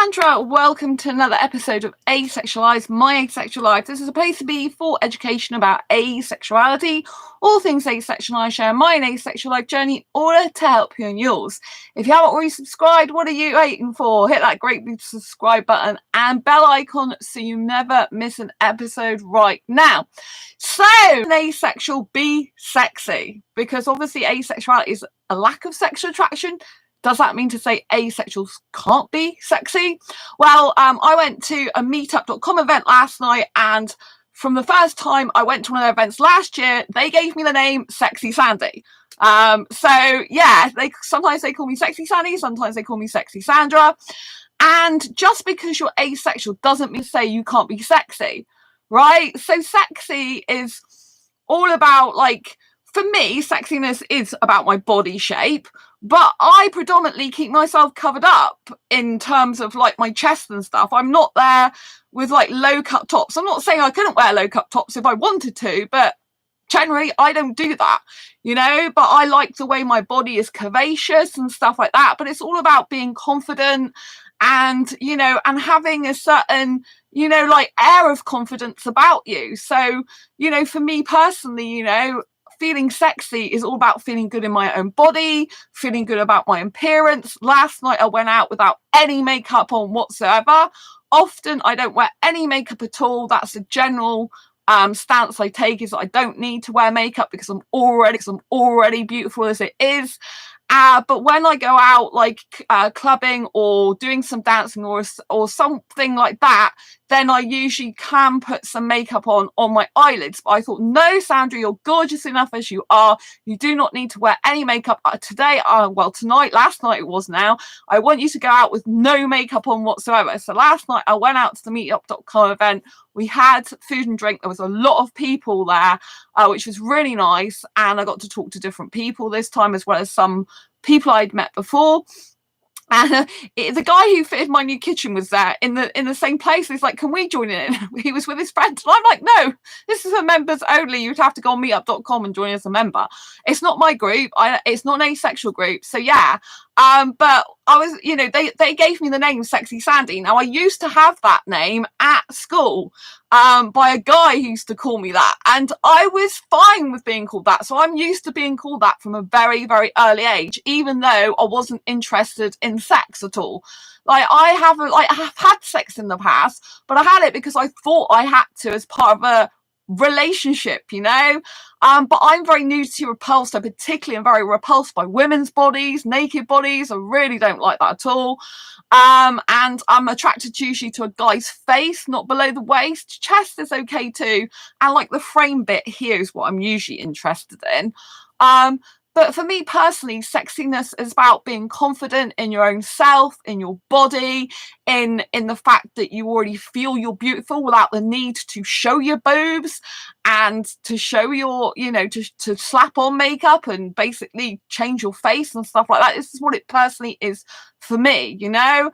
Sandra, welcome to another episode of Asexualise, my asexual life. This is a place to be for education about asexuality, all things asexual. I share my asexual life journey in order to help you in yours. If you haven't already subscribed, what are you waiting for? Hit that great big subscribe button and bell icon so you never miss an episode right now. So, asexual, be sexy, because obviously asexuality is a lack of sexual attraction. Does that mean to say asexuals can't be sexy? Well, I went to a meetup.com event last night, and from the first time I went to one of their events last year, they gave me the name Sexy Sandy. So yeah, sometimes they call me Sexy Sandy, sometimes they call me Sexy Sandra. And just because you're asexual doesn't mean to say you can't be sexy, right? So sexy is all about, like, for me, sexiness is about my body shape, but I predominantly keep myself covered up in terms of like my chest and stuff. I'm not there with like low cut tops. I'm not saying I couldn't wear low cut tops if I wanted to, but generally I don't do that, but I like the way my body is curvaceous and stuff like that. But it's all about being confident and, and having a certain, like air of confidence about you. So, for me personally, feeling sexy is all about feeling good in my own body, feeling good about my appearance. Last night I went out without any makeup on whatsoever. Often I don't wear any makeup at all. That's a general stance I take, is that I don't need to wear makeup because I'm already beautiful as it is. But when I go out, like clubbing or doing some dancing or something like that, then I usually can put some makeup on my eyelids. But I thought, no, Sandra, you're gorgeous enough as you are. You do not need to wear any makeup last night it was now. I want you to go out with no makeup on whatsoever. So last night I went out to the meetup.com event. We had food and drink. There was a lot of people there, which was really nice. And I got to talk to different people this time, as well as some people I'd met before. And the guy who fitted my new kitchen was there in the same place. He's like, can we join in? He was with his friend. And I'm like, no, this is for members only. You'd have to go on meetup.com and join as a member. It's not my group. It's not an asexual group. So yeah. But I was, they gave me the name Sexy Sandy. Now I used to have that name at school by a guy who used to call me that, and I was fine with being called that. So I'm used to being called that from a very, very early age, even though I wasn't interested in sex at all. Like I have had sex in the past, but I had it because I thought I had to as part of a relationship, but I'm very nudity repulsed. I particularly am very repulsed by women's bodies, naked bodies. I really don't like that at all. And I'm attracted usually to a guy's face, not below the waist. Chest is okay too, and like the frame bit here is what I'm usually interested in. But for me personally, sexiness is about being confident in your own self, in your body, in the fact that you already feel you're beautiful without the need to show your boobs and to show your, to slap on makeup and basically change your face and stuff like that. This is what it personally is for me, and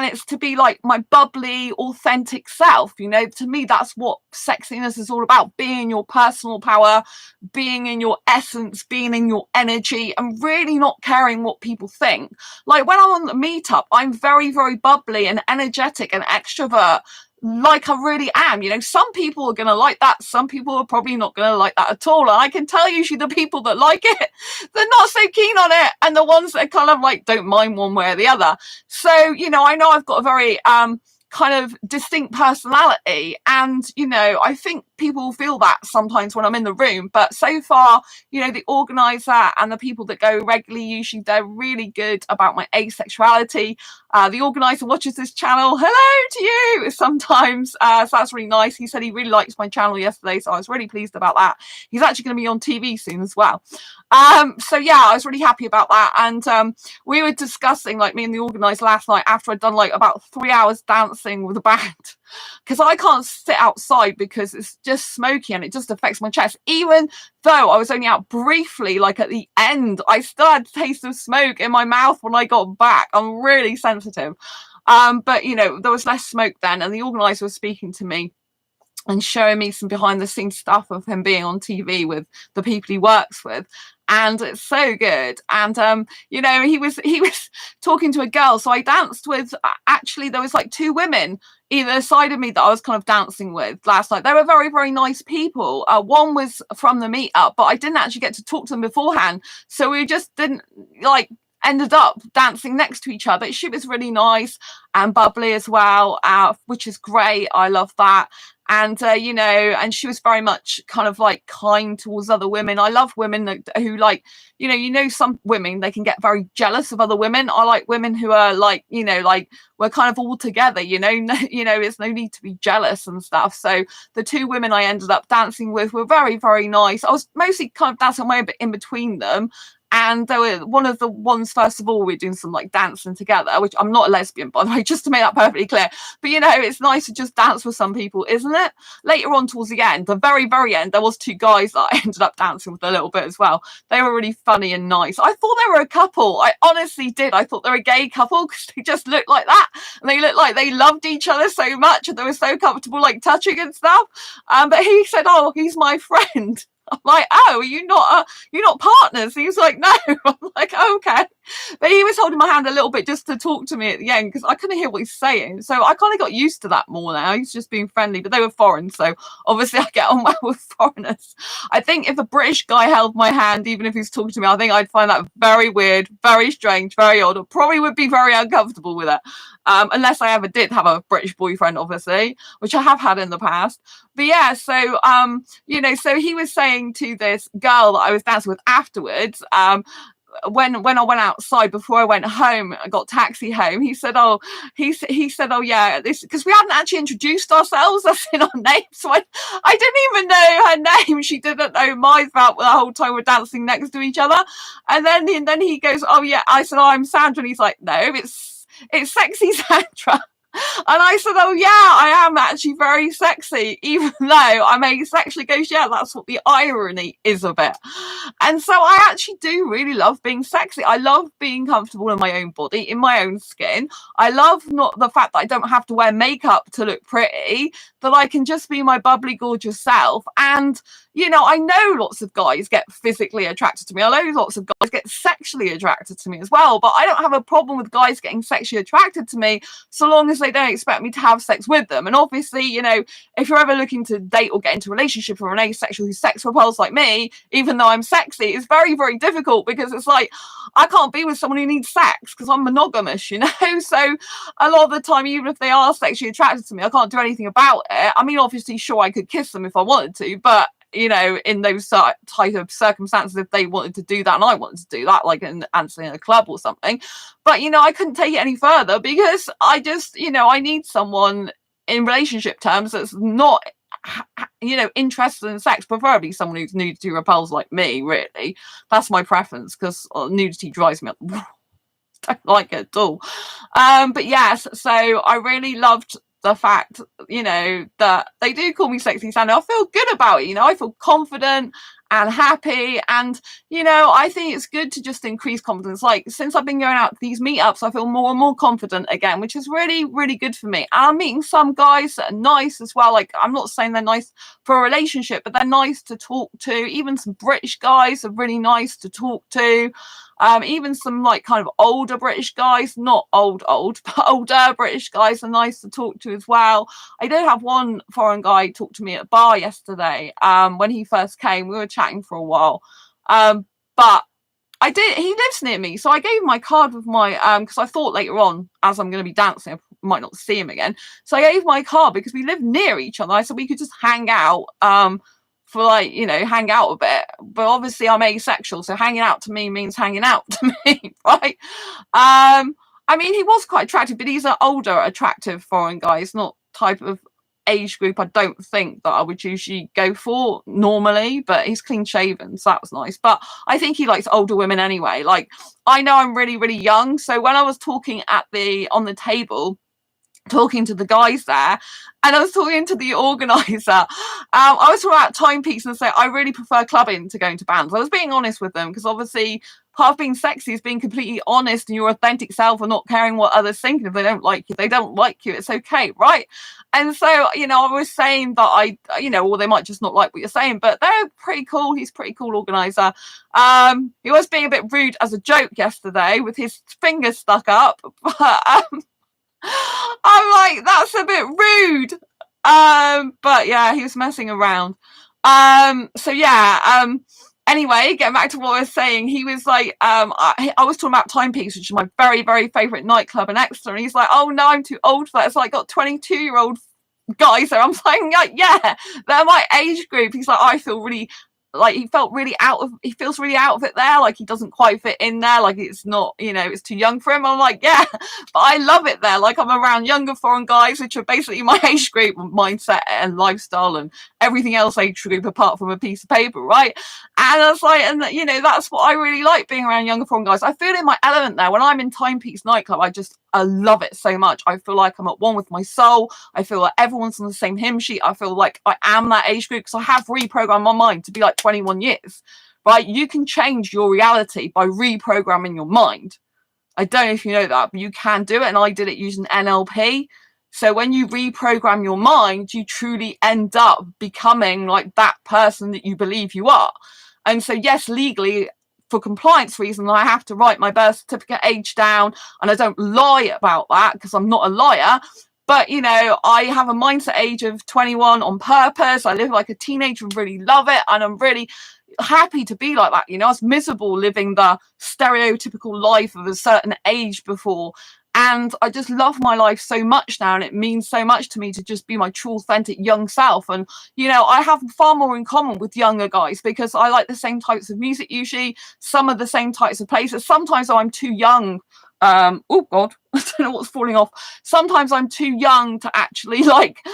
it's to be like my bubbly, authentic self. To me, that's what sexiness is all about: being in your personal power, being in your essence, being in your energy, and really not caring what people think. Like when I'm on the meetup, I'm very, very bubbly and energetic and extrovert, like I really am. Some people are going to like that. Some people are probably not going to like that at all. And I can tell usually the people that like it, they're not so keen on it. And the ones that kind of like don't mind one way or the other. So, I know I've got a very kind of distinct personality, and I think people feel that sometimes when I'm in the room. But so far, the organizer and the people that go regularly, usually they're really good about my asexuality. The organizer watches this channel. Hello to you sometimes, so that's really nice. He said he really likes my channel yesterday, so I was really pleased about that. He's actually going to be on TV soon as well. So yeah, I was really happy about that. And we were discussing, like, me and the organizer last night, after I'd done like about 3 hours dancing with a band, because I can't sit outside because it's just smoky and it just affects my chest. Even though I was only out briefly, like at the end, I still had a taste of smoke in my mouth when I got back. I'm really sensitive. But there was less smoke then, and the organizer was speaking to me and showing me some behind the scenes stuff of him being on TV with the people he works with. and it's so good. And you know, he was talking to a girl, so I danced with, actually there was like two women either side of me that I was kind of dancing with last night. They were very, very nice people. One was from the meetup, but I didn't actually get to talk to them beforehand, so we just didn't like ended up dancing next to each other. She was really nice and bubbly as well, which is great. I love that. And you know, and she was very much kind of like kind towards other women. I love women who like, you know, some women, they can get very jealous of other women. I like women who are like, you know, like we're kind of all together, you know, you know, there's no need to be jealous and stuff. So the two women I ended up dancing with were very, very nice. I was mostly kind of dancing way a bit in between them. And they were one of the ones, first of all, we're doing some like dancing together, which I'm not a lesbian, by the way, just to make that perfectly clear. But you know, it's nice to just dance with some people, isn't it? Later on towards the end, the very, very end, there was two guys that I ended up dancing with a little bit as well. They were really funny and nice. I thought they were a couple. I honestly did. I thought they were a gay couple because they just looked like that. And they looked like they loved each other so much and they were so comfortable like touching and stuff. But he said, oh, he's my friend. I'm like, oh, you're not partners? He was like, no. I'm like, oh, okay. But he was holding my hand a little bit just to talk to me at the end because I couldn't hear what he's saying. So I kind of got used to that more now. He's just being friendly, but they were foreign. So obviously I get on well with foreigners. I think if a British guy held my hand, even if he's talking to me, I think I'd find that very weird, very strange, very odd. I probably would be very uncomfortable with it. Unless I ever did have a British boyfriend, obviously, which I have had in the past. But yeah, so, you know, so he was saying to this girl that I was dancing with afterwards, when I went outside before I went home, I got taxi home. He said, "Oh, he said, oh yeah, this because we hadn't actually introduced ourselves as in our names. So I didn't even know her name. She didn't know mine throughout the whole time we're dancing next to each other. And then he goes, oh yeah. I said, oh, I'm Sandra, and he's like, no, it's sexy Sandra. And I said, oh yeah, I am actually very sexy, even though I'm asexual. He goes, yeah, that's what the irony is of it. And so I actually do really love being sexy. I love being comfortable in my own body, in my own skin. I love not the fact that I don't have to wear makeup to look pretty, that I can just be my bubbly, gorgeous self. And you know, I know lots of guys get physically attracted to me. I know lots of guys get sexually attracted to me as well, but I don't have a problem with guys getting sexually attracted to me so long as they don't expect me to have sex with them. And obviously, you know, if you're ever looking to date or get into a relationship with an asexual who's sex repulsed like me, even though I'm sexy, it's very, very difficult because it's like, I can't be with someone who needs sex because I'm monogamous, you know? So a lot of the time, even if they are sexually attracted to me, I can't do anything about it. I mean, obviously, sure, I could kiss them if I wanted to, but you know, in those type of circumstances, if they wanted to do that and I wanted to do that, like in answering a club or something. But, you know, I couldn't take it any further because I just, you know, I need someone in relationship terms that's not, you know, interested in sex, preferably someone who's nudity repulsed like me, really. That's my preference because nudity drives me up. Don't like it at all. But yes, so I really loved the fact, you know, that they do call me sexy Sandra. I feel good about it, you know, I feel confident and happy. And, you know, I think it's good to just increase confidence. Like, since I've been going out to these meetups, I feel more and more confident again, which is really, really good for me. And I'm meeting some guys that are nice as well. Like, I'm not saying they're nice for a relationship, but they're nice to talk to. Even some British guys are really nice to talk to. Even some like kind of older British guys, not old, but older British guys are nice to talk to as well. I did have one foreign guy talk to me at a bar yesterday. When he first came, we were chatting for a while. But he lives near me, so I gave him my card with my because I thought later on, as I'm going to be dancing, I might not see him again. So I gave my card because we live near each other. I said we could just hang out. For like, you know, hang out a bit, but obviously I'm asexual, so hanging out to me means hanging out to me, right? I mean, he was quite attractive, but he's an older, attractive foreign guy. It's not type of age group I don't think that I would usually go for normally, but he's clean shaven, so that was nice. But I think he likes older women anyway. Like, I know I'm really, really young, so when I was talking on the table, talking to the guys there, and I was talking to the organizer. I was talking about timepieces and say I really prefer clubbing to going to bands. I was being honest with them because obviously part of being sexy is being completely honest and your authentic self and not caring what others think. If they don't like you, they don't like you. It's okay, right? And so, you know, I was saying that or they might just not like what you're saying, but they're pretty cool. He's a pretty cool organizer. He was being a bit rude as a joke yesterday with his fingers stuck up, but I'm like, that's a bit rude. But yeah, he was messing around. So yeah, anyway, getting back to what I was saying, he was like, I was talking about Timepiece, which is my very, very favourite nightclub in Exeter, and he's like, oh no, I'm too old for that. It's like got 22-year-old guys there. I'm saying, like, yeah, they're my age group. He's like, I feel really like he feels really out of it there, like he doesn't quite fit in there, like it's not, you know, it's too young for him. I'm like, yeah, but I love it there, like I'm around younger foreign guys which are basically my age group, mindset and lifestyle and everything else age group apart from a piece of paper, right? And I was like, and you know, that's what I really like, being around younger foreign guys. I feel in my element there when I'm in Timepiece nightclub. I love it so much. I feel like I'm at one with my soul. I feel like everyone's on the same hymn sheet. I feel like I am that age group because I have reprogrammed my mind to be like 21 years, right? You can change your reality by reprogramming your mind. I don't know if you know that, but you can do it. And I did it using NLP. So when you reprogram your mind, you truly end up becoming like that person that you believe you are. And so, yes, legally, for compliance reasons, I have to write my birth certificate age down, and I don't lie about that because I'm not a liar. But, you know, I have a mindset age of 21 on purpose. I live like a teenager and really love it. And I'm really happy to be like that. You know, I was miserable living the stereotypical life of a certain age before. And I just love my life so much now, and it means so much to me to just be my true, authentic young self. And, you know, I have far more in common with younger guys because I like the same types of music usually, some of the same types of places. Sometimes I'm too young. Oh God, I don't know what's falling off. Sometimes I'm too young to actually like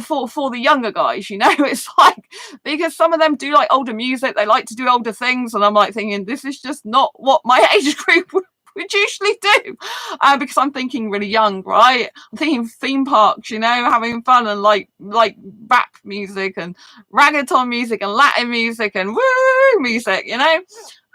for the younger guys, you know. It's like, because some of them do like older music, they like to do older things, and I'm like thinking this is just not what my age group would usually do, because I'm thinking really young, right? I'm thinking theme parks, you know, having fun, and like rap music and reggaeton music and Latin music and woo music, you know.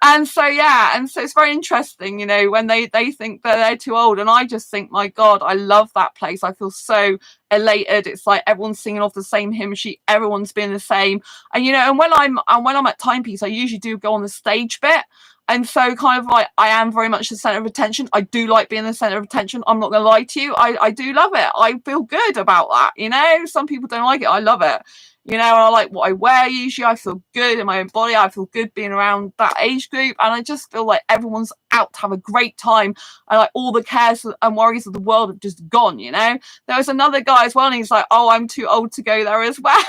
And so, yeah, and so it's very interesting, you know, when they think that they're too old. And I just think, my God, I love that place. I feel so elated. It's like everyone's singing off the same hymn sheet. Everyone's being the same. And, you know, and when I'm at Timepiece, I usually do go on the stage bit. And so kind of like I am very much the center of attention. I do like being the center of attention. I'm not going to lie to you. I do love it. I feel good about that. You know, some people don't like it. I love it. You know, and I like what I wear usually. I feel good in my own body. I feel good being around that age group. And I just feel like everyone's out to have a great time. And like all the cares and worries of the world have just gone, you know. There was another guy as well, and he's like, oh, I'm too old to go there as well.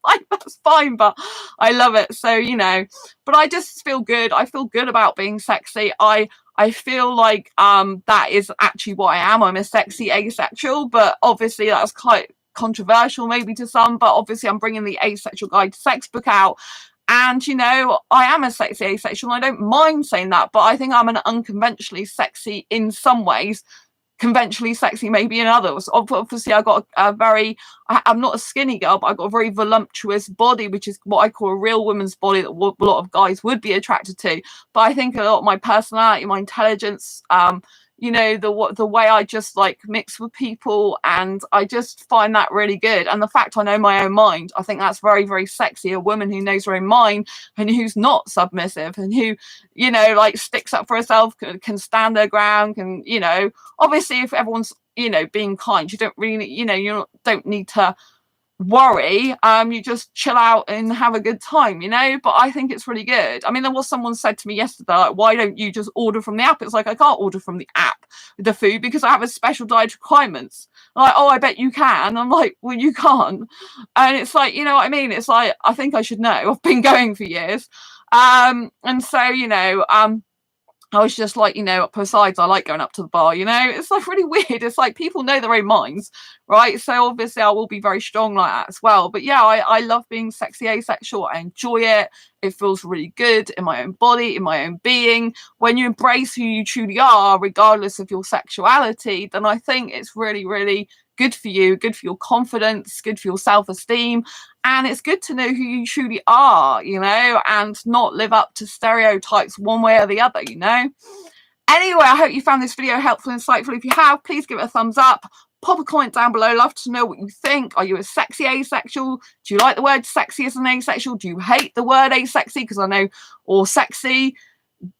Like, that's fine, but I love it. So, you know, but I just feel good. I feel good about being sexy. I feel like that is actually what I am. I'm a sexy asexual, but obviously that's quite controversial maybe to some, but obviously I'm bringing the Asexual Guide to Sex book out, and you know, I am a sexy asexual, and I don't mind saying that, but I think I'm an unconventionally sexy in some ways, conventionally sexy maybe in others. Obviously I got I'm not a skinny girl, but I've got a very voluptuous body, which is what I call a real woman's body that a lot of guys would be attracted to. But I think a lot of my personality, my intelligence, you know, the way I just like mix with people, and I just find that really good. And the fact I know my own mind, I think that's very, very sexy. A woman who knows her own mind and who's not submissive, and who, you know, like sticks up for herself, can stand her ground, can, you know, obviously if everyone's, you know, being kind, you don't really, you know, you don't need to worry. You just chill out and have a good time, you know. But I think it's really good. I mean, there was someone said to me yesterday, like, why don't you just order from the app? It's like, I can't order from the app the food because I have a special diet requirements. Like, oh, I bet you can. I'm like, well, you can't. And it's like, you know what I mean? It's like, I think I should know. I've been going for years. And so, you know, I was just like, you know, besides, I like going up to the bar, you know. It's like really weird. It's like people know their own minds, right? So obviously I will be very strong like that as well. But yeah, I love being sexy asexual. I enjoy it. It feels really good in my own body, in my own being. When you embrace who you truly are, regardless of your sexuality, then I think it's really, really good for you, good for your confidence, good for your self-esteem. And it's good to know who you truly are, you know, and not live up to stereotypes one way or the other, you know. Anyway, I hope you found this video helpful and insightful. If you have, please give it a thumbs up. Pop a comment down below. Love to know what you think. Are you a sexy asexual? Do you like the word sexy as an asexual? Do you hate the word asexy? Because I know, or sexy,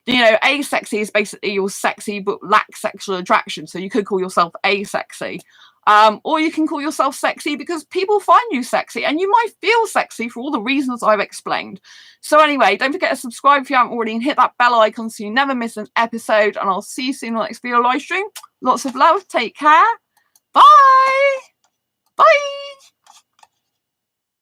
you know, asexy is basically you're sexy but lack sexual attraction. So you could call yourself asexy. Or you can call yourself sexy because people find you sexy and you might feel sexy for all the reasons I've explained. So anyway, don't forget to subscribe if you haven't already and hit that bell icon so you never miss an episode. And I'll see you soon on the next video live stream. Lots of love. Take care. Bye. Bye.